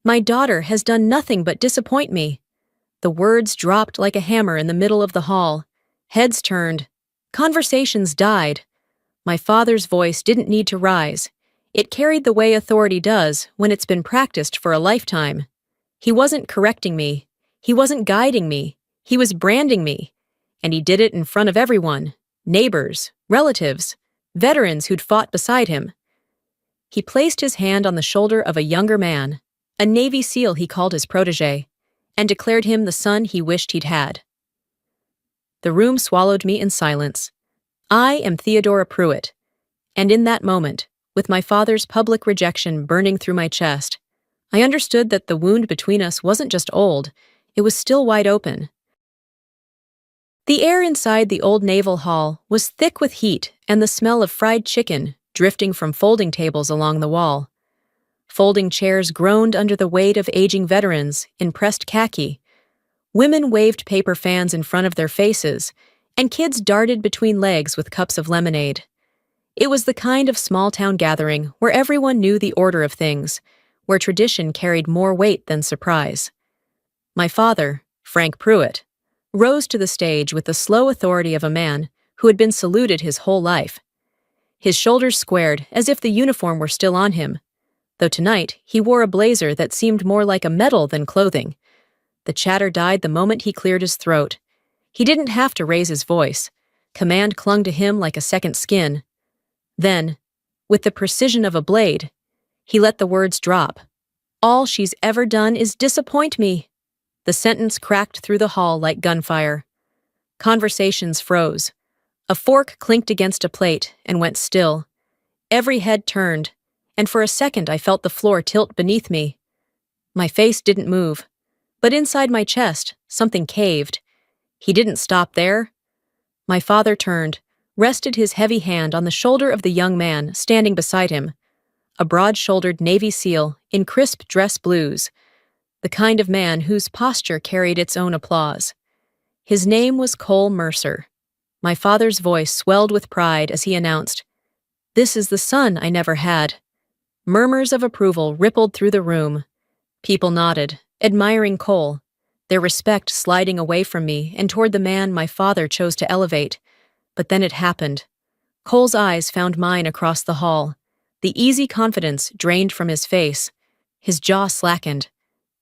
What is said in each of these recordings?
My daughter has done nothing but disappoint me." The words dropped like a hammer in the middle of the hall. Heads turned. Conversations died. My father's voice didn't need to rise. It carried the way authority does when it's been practiced for a lifetime. He wasn't correcting me. He wasn't guiding me. He was branding me. And he did it in front of everyone. Neighbors, relatives, veterans who'd fought beside him. He placed his hand on the shoulder of a younger man, a Navy SEAL he called his protégé, and declared him the son he wished he'd had. The room swallowed me in silence. I am Theodora Pruitt, and in that moment, with my father's public rejection burning through my chest, I understood that the wound between us wasn't just old, it was still wide open. The air inside the old naval hall was thick with heat and the smell of fried chicken drifting from folding tables along the wall. Folding chairs groaned under the weight of aging veterans in pressed khaki. Women waved paper fans in front of their faces, and kids darted between legs with cups of lemonade. It was the kind of small-town gathering where everyone knew the order of things, where tradition carried more weight than surprise. My father, Frank Pruitt, rose to the stage with the slow authority of a man who had been saluted his whole life. His shoulders squared as if the uniform were still on him, though tonight he wore a blazer that seemed more like a medal than clothing. The chatter died the moment he cleared his throat. He didn't have to raise his voice. Command clung to him like a second skin. Then, with the precision of a blade, he let the words drop. "All she's ever done is disappoint me." The sentence cracked through the hall like gunfire. Conversations froze. A fork clinked against a plate and went still. Every head turned, and for a second I felt the floor tilt beneath me. My face didn't move, but inside my chest, something caved. He didn't stop there. My father turned, rested his heavy hand on the shoulder of the young man standing beside him, a broad-shouldered Navy SEAL in crisp dress blues, the kind of man whose posture carried its own applause. His name was Cole Mercer. My father's voice swelled with pride as he announced, "This is the son I never had." Murmurs of approval rippled through the room. People nodded, admiring Cole, their respect sliding away from me and toward the man my father chose to elevate. But then it happened. Cole's eyes found mine across the hall. The easy confidence drained from his face. His jaw slackened.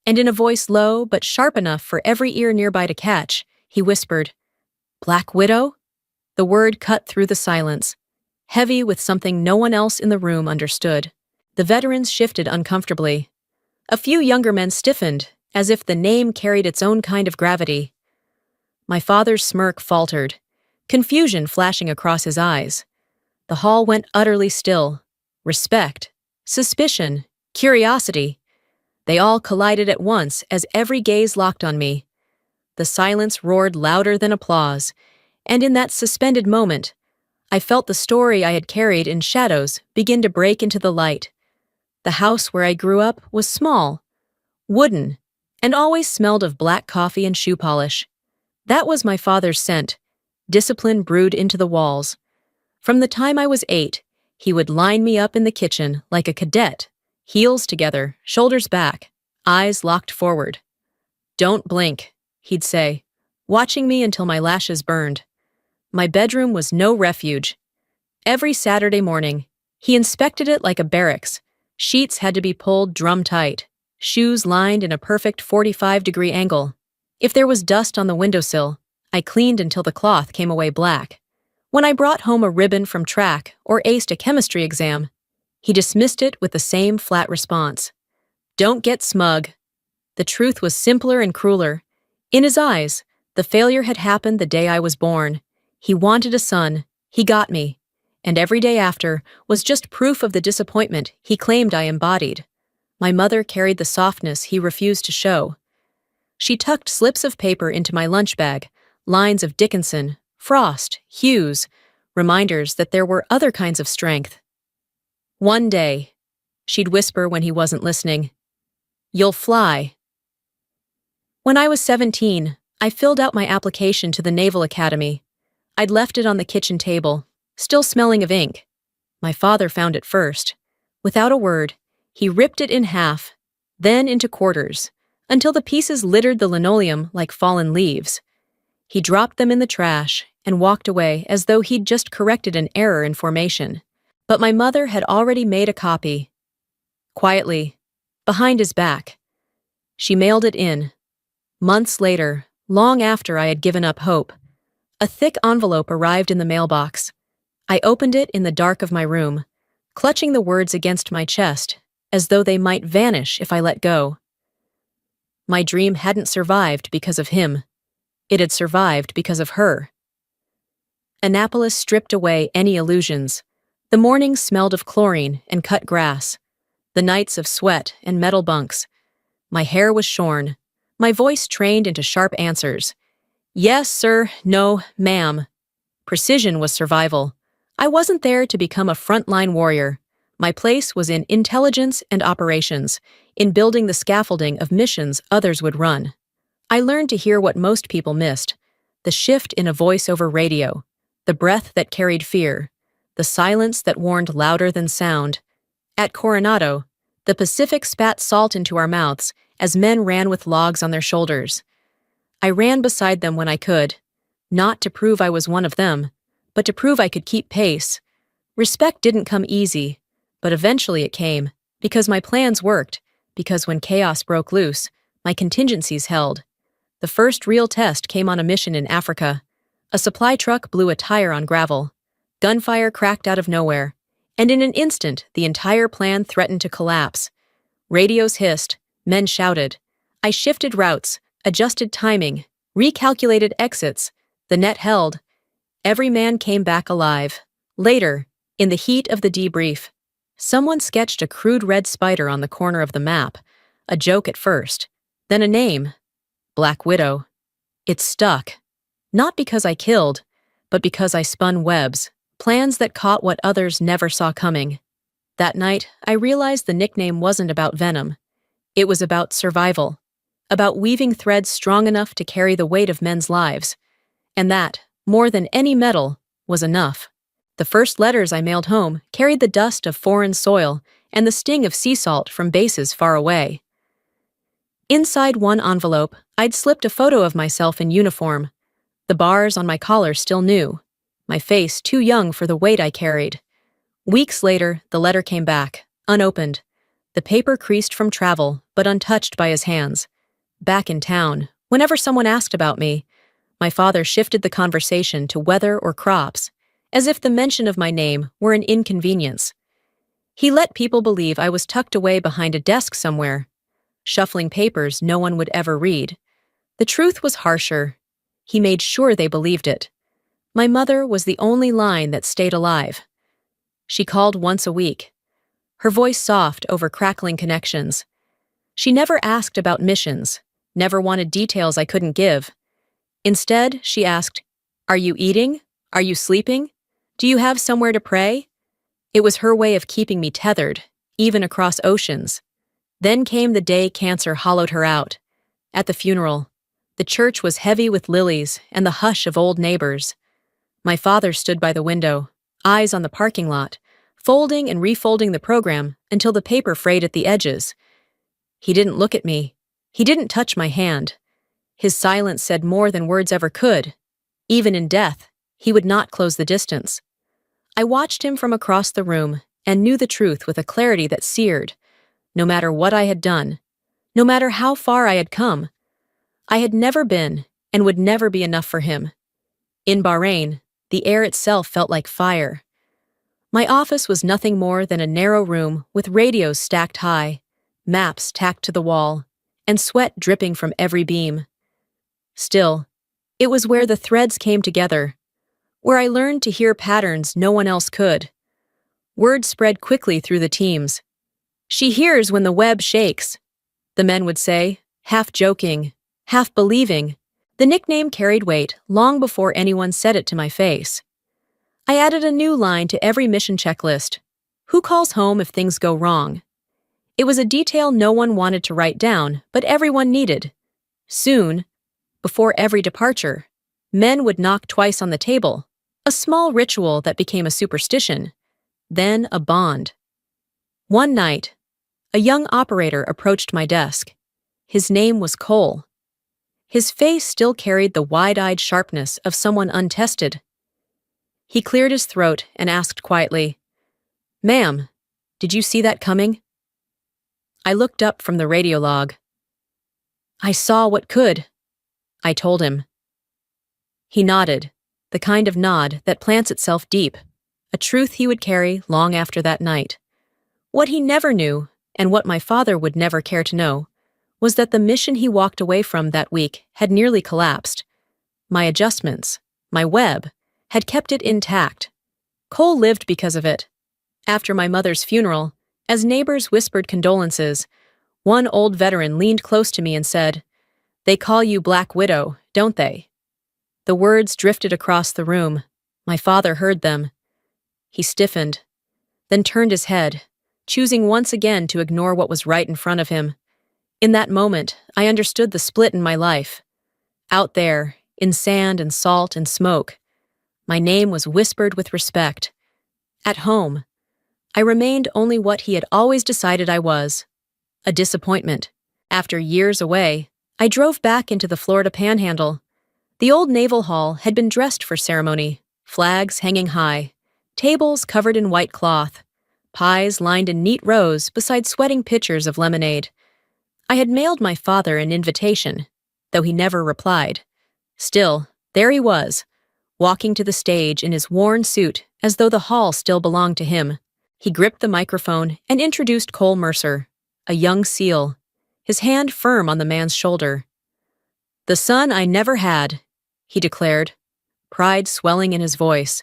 And in a voice low but sharp enough for every ear nearby to catch, he whispered, "Black Widow?" The word cut through the silence, heavy with something no one else in the room understood. The veterans shifted uncomfortably. A few younger men stiffened, as if the name carried its own kind of gravity. My father's smirk faltered, confusion flashing across his eyes. The hall went utterly still. Respect, suspicion, curiosity. They all collided at once as every gaze locked on me. The silence roared louder than applause, and in that suspended moment, I felt the story I had carried in shadows begin to break into the light. The house where I grew up was small, wooden, and always smelled of black coffee and shoe polish. That was my father's scent, discipline brewed into the walls. From the time I was 8, he would line me up in the kitchen like a cadet, heels together, shoulders back, eyes locked forward. "Don't blink," he'd say, watching me until my lashes burned. My bedroom was no refuge. Every Saturday morning, he inspected it like a barracks. Sheets had to be pulled drum-tight, shoes lined in a perfect 45-degree angle. If there was dust on the windowsill, I cleaned until the cloth came away black. When I brought home a ribbon from track or aced a chemistry exam, he dismissed it with the same flat response. "Don't get smug." The truth was simpler and crueler. In his eyes, the failure had happened the day I was born. He wanted a son, he got me, and every day after was just proof of the disappointment he claimed I embodied. My mother carried the softness he refused to show. She tucked slips of paper into my lunch bag, lines of Dickinson, Frost, Hughes, reminders that there were other kinds of strength. "One day," she'd whisper when he wasn't listening, "you'll fly." When I was 17, I filled out my application to the Naval Academy. I'd left it on the kitchen table, still smelling of ink. My father found it first. Without a word, he ripped it in half, then into quarters, until the pieces littered the linoleum like fallen leaves. He dropped them in the trash and walked away as though he'd just corrected an error in formation. But my mother had already made a copy. Quietly, behind his back. She mailed it in. Months later, long after I had given up hope, a thick envelope arrived in the mailbox. I opened it in the dark of my room, clutching the words against my chest, as though they might vanish if I let go. My dream hadn't survived because of him. It had survived because of her. Annapolis stripped away any illusions. The mornings smelled of chlorine and cut grass. The nights of sweat and metal bunks. My hair was shorn. My voice trained into sharp answers. Yes, sir. No, ma'am. Precision was survival. I wasn't there to become a frontline warrior. My place was in intelligence and operations, in building the scaffolding of missions others would run. I learned to hear what most people missed, the shift in a voice over radio, the breath that carried fear, the silence that warned louder than sound. At Coronado, the Pacific spat salt into our mouths as men ran with logs on their shoulders. I ran beside them when I could, not to prove I was one of them, but to prove I could keep pace. Respect didn't come easy, but eventually it came, because my plans worked, because when chaos broke loose, my contingencies held. The first real test came on a mission in Africa. A supply truck blew a tire on gravel. Gunfire cracked out of nowhere, and in an instant the entire plan threatened to collapse. Radios hissed, men shouted. I shifted routes, adjusted timing, recalculated exits. The net held. Every man came back alive. Later, in the heat of the debrief, someone sketched a crude red spider on the corner of the map, a joke at first, then a name, Black Widow. It stuck, not because I killed, but because I spun webs, plans that caught what others never saw coming. That night, I realized the nickname wasn't about venom. It was about survival, about weaving threads strong enough to carry the weight of men's lives. And that, more than any medal, was enough. The first letters I mailed home carried the dust of foreign soil and the sting of sea salt from bases far away. Inside one envelope, I'd slipped a photo of myself in uniform. The bars on my collar still new, my face too young for the weight I carried. Weeks later, the letter came back, unopened. The paper creased from travel, but untouched by his hands. Back in town, whenever someone asked about me, my father shifted the conversation to weather or crops, as if the mention of my name were an inconvenience. He let people believe I was tucked away behind a desk somewhere, shuffling papers no one would ever read. The truth was harsher. He made sure they believed it. My mother was the only line that stayed alive. She called once a week, her voice soft over crackling connections. She never asked about missions, never wanted details I couldn't give. Instead, she asked, "Are you eating? Are you sleeping? Do you have somewhere to pray?" It was her way of keeping me tethered, even across oceans. Then came the day cancer hollowed her out. At the funeral, the church was heavy with lilies and the hush of old neighbors. My father stood by the window, eyes on the parking lot, folding and refolding the program until the paper frayed at the edges. He didn't look at me. He didn't touch my hand. His silence said more than words ever could. Even in death, he would not close the distance. I watched him from across the room and knew the truth with a clarity that seared. No matter what I had done, no matter how far I had come, I had never been and would never be enough for him. In Bahrain, the air itself felt like fire. My office was nothing more than a narrow room with radios stacked high, maps tacked to the wall, and sweat dripping from every beam. Still, it was where the threads came together, where I learned to hear patterns no one else could. Word spread quickly through the teams. "She hears when the web shakes," the men would say, half joking, half believing. The nickname carried weight long before anyone said it to my face. I added a new line to every mission checklist. Who calls home if things go wrong? It was a detail no one wanted to write down, but everyone needed. Soon, before every departure, men would knock twice on the table, a small ritual that became a superstition, then a bond. One night, A young operator approached my desk. His name was Cole. His face still carried the wide-eyed sharpness of someone untested. He cleared his throat and asked quietly, "Ma'am, did you see that coming?" I looked up from the radio log. "I saw what could," I told him. He nodded, the kind of nod that plants itself deep, a truth he would carry long after that night. What he never knew, and what my father would never care to know, was that the mission he walked away from that week had nearly collapsed. My adjustments, my web, had kept it intact. Cole lived because of it. After my mother's funeral, as neighbors whispered condolences, one old veteran leaned close to me and said, "They call you Black Widow, don't they?" The words drifted across the room. My father heard them. He stiffened, then turned his head, choosing once again to ignore what was right in front of him. In that moment, I understood the split in my life. Out there, in sand and salt and smoke, my name was whispered with respect. At home, I remained only what he had always decided I was, a disappointment. After years away, I drove back into the Florida Panhandle. The old Naval Hall had been dressed for ceremony, flags hanging high, tables covered in white cloth, pies lined in neat rows beside sweating pitchers of lemonade. I had mailed my father an invitation, though he never replied. Still, there he was, walking to the stage in his worn suit as though the hall still belonged to him. He gripped the microphone and introduced Cole Mercer, a young SEAL, his hand firm on the man's shoulder. "The son I never had," he declared, pride swelling in his voice.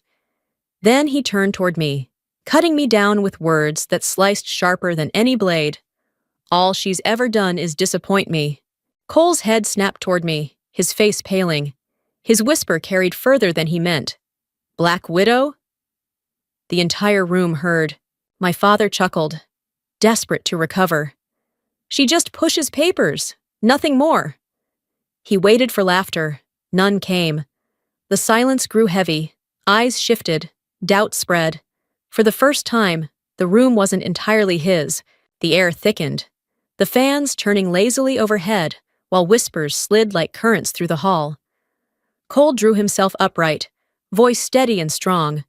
Then he turned toward me, cutting me down with words that sliced sharper than any blade. "All she's ever done is disappoint me." Cole's head snapped toward me, his face paling. His whisper carried further than he meant. "Black Widow?" The entire room heard. My father chuckled, desperate to recover. "She just pushes papers, nothing more." He waited for laughter. None came. The silence grew heavy. Eyes shifted. Doubt spread. For the first time, the room wasn't entirely his. The air thickened, the fans turning lazily overhead while whispers slid like currents through the hall. Cole drew himself upright, voice steady and strong.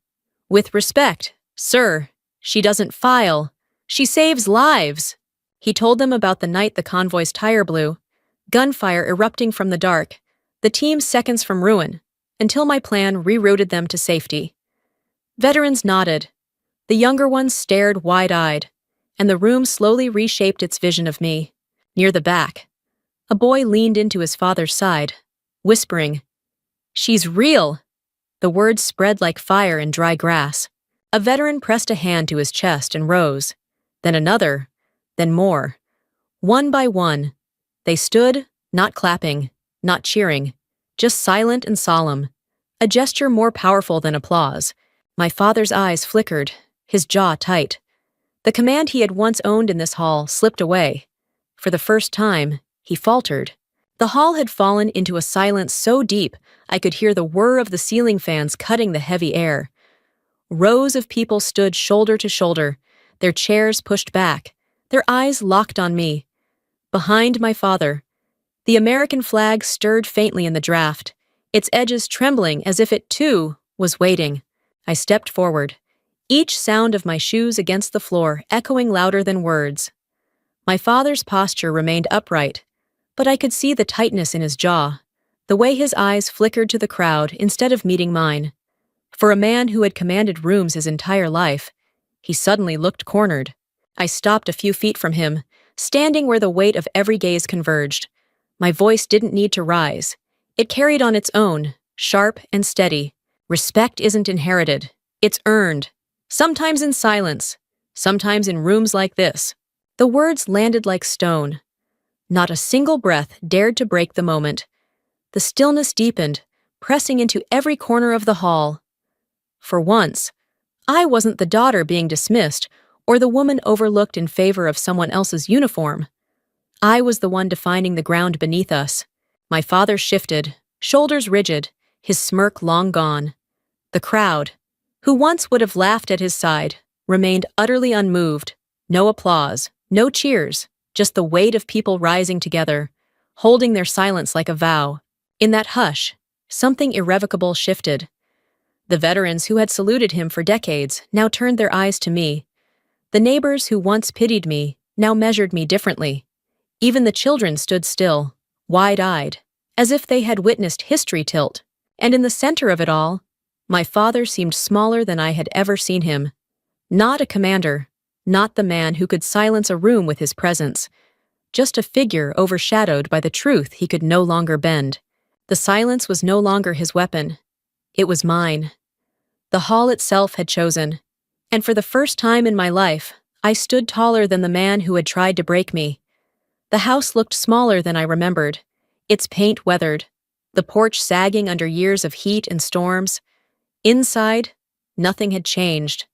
"With respect, sir, she doesn't file. She saves lives." He told them about the night the convoy's tire blew, gunfire erupting from the dark, the team's seconds from ruin, until my plan rerouted them to safety. Veterans nodded. The younger ones stared wide-eyed, and the room slowly reshaped its vision of me. Near the back, a boy leaned into his father's side, whispering, "She's real." The words spread like fire in dry grass. A veteran pressed a hand to his chest and rose, then another, then more. One by one, they stood, not clapping, not cheering, just silent and solemn, a gesture more powerful than applause. My father's eyes flickered, his jaw tight. The command he had once owned in this hall slipped away. For the first time, he faltered. The hall had fallen into a silence so deep I could hear the whir of the ceiling fans cutting the heavy air. Rows of people stood shoulder to shoulder, their chairs pushed back, their eyes locked on me. Behind my father, the American flag stirred faintly in the draft, its edges trembling as if it, too, was waiting. I stepped forward, each sound of my shoes against the floor echoing louder than words. My father's posture remained upright, but I could see the tightness in his jaw, the way his eyes flickered to the crowd instead of meeting mine. For a man who had commanded rooms his entire life, he suddenly looked cornered. I stopped a few feet from him, standing where the weight of every gaze converged. My voice didn't need to rise. It carried on its own, sharp and steady. Respect isn't inherited. It's earned. Sometimes in silence, sometimes in rooms like this. The words landed like stone. Not a single breath dared to break the moment. The stillness deepened, pressing into every corner of the hall. For once, I wasn't the daughter being dismissed or the woman overlooked in favor of someone else's uniform. I was the one defining the ground beneath us. My father shifted, shoulders rigid, his smirk long gone. The crowd, who once would have laughed at his side, remained utterly unmoved. No applause, No cheers, just the weight of people rising together, holding their silence like a vow. In that hush, something irrevocable shifted. The veterans who had saluted him for decades now turned their eyes to me. The neighbors who once pitied me now measured me differently. Even the children stood still, wide-eyed, as if they had witnessed history tilt. And in the center of it all, my father seemed smaller than I had ever seen him. Not a commander, not the man who could silence a room with his presence, just a figure overshadowed by the truth he could no longer bend. The silence was no longer his weapon. It was mine. The hall itself had chosen, and for the first time in my life, I stood taller than the man who had tried to break me. The house looked smaller than I remembered, its paint weathered, the porch sagging under years of heat and storms. Inside, nothing had changed.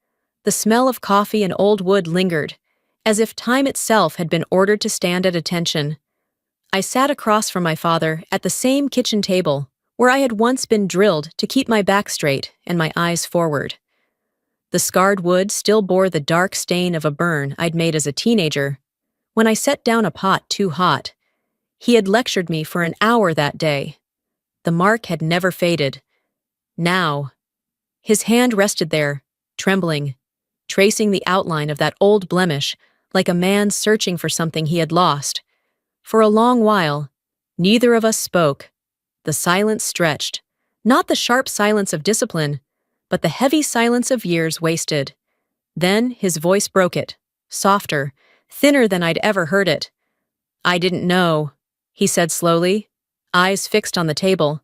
The smell of coffee and old wood lingered, as if time itself had been ordered to stand at attention. I sat across from my father at the same kitchen table, where I had once been drilled to keep my back straight and my eyes forward. The scarred wood still bore the dark stain of a burn I'd made as a teenager. When I set down a pot too hot, he had lectured me for an hour that day. The mark had never faded. Now, his hand rested there, trembling, tracing the outline of that old blemish like a man searching for something he had lost. For a long while, neither of us spoke. The silence stretched, not the sharp silence of discipline, but the heavy silence of years wasted. Then his voice broke it, softer, thinner than I'd ever heard it. "I didn't know," he said slowly, eyes fixed on the table.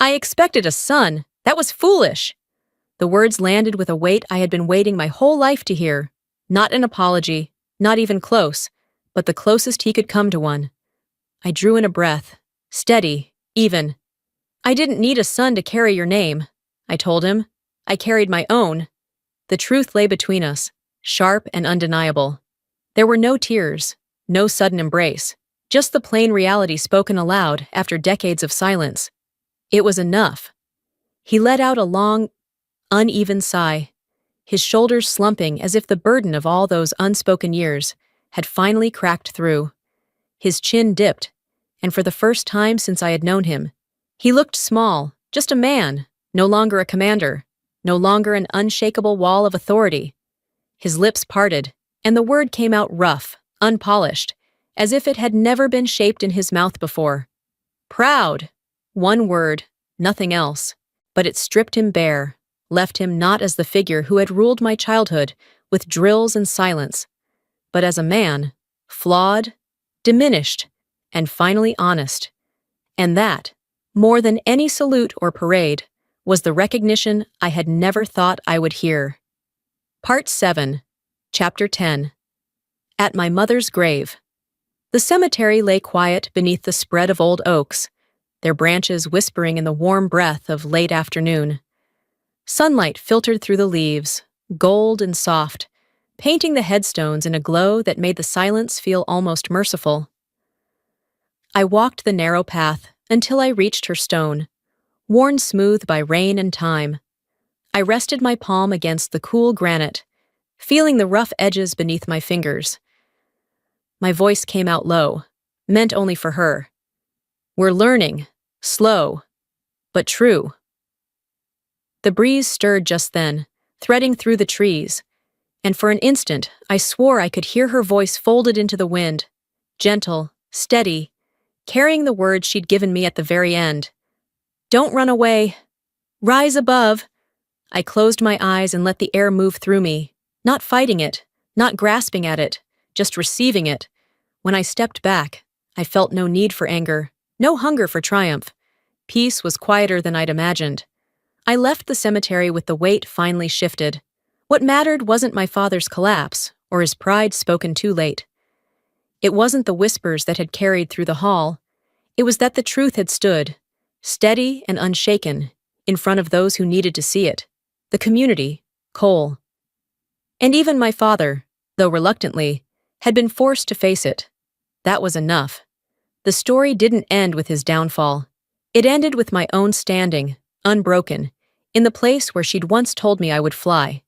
"I expected a son. That was foolish." The words landed with a weight I had been waiting my whole life to hear. Not an apology, not even close, but the closest he could come to one. I drew in a breath, steady, even. "I didn't need a son to carry your name," I told him. "I carried my own." The truth lay between us, sharp and undeniable. There were no tears, no sudden embrace, just the plain reality spoken aloud after decades of silence. It was enough. He let out a long, uneven sigh, his shoulders slumping as if the burden of all those unspoken years had finally cracked through. His chin dipped, and for the first time since I had known him, he looked small, just a man, no longer a commander, no longer an unshakable wall of authority. His lips parted, and the word came out rough, unpolished, as if it had never been shaped in his mouth before. Proud. One word, nothing else. But it stripped him bare, left him not as the figure who had ruled my childhood with drills and silence, but as a man, flawed, diminished, and finally honest. And that, more than any salute or parade, was the recognition I had never thought I would hear. Part 7, Chapter 10. At my mother's grave. The cemetery lay quiet beneath the spread of old oaks, their branches whispering in the warm breath of late afternoon. Sunlight filtered through the leaves, gold and soft, painting the headstones in a glow that made the silence feel almost merciful. I walked the narrow path until I reached her stone, worn smooth by rain and time. I rested my palm against the cool granite, feeling the rough edges beneath my fingers. My voice came out low, meant only for her. "We're learning, slow, but true." The breeze stirred just then, threading through the trees, and for an instant I swore I could hear her voice folded into the wind, gentle, steady, carrying the words she'd given me at the very end. "Don't run away. Rise above." I closed my eyes and let the air move through me, not fighting it, not grasping at it, just receiving it. When I stepped back, I felt no need for anger, no hunger for triumph. Peace was quieter than I'd imagined. I left the cemetery with the weight finally shifted. What mattered wasn't my father's collapse, or his pride spoken too late. It wasn't the whispers that had carried through the hall. It was that the truth had stood, steady and unshaken, in front of those who needed to see it. The community, Cole. And even my father, though reluctantly, had been forced to face it. That was enough. The story didn't end with his downfall. It ended with my own standing, unbroken, in the place where she'd once told me I would fly.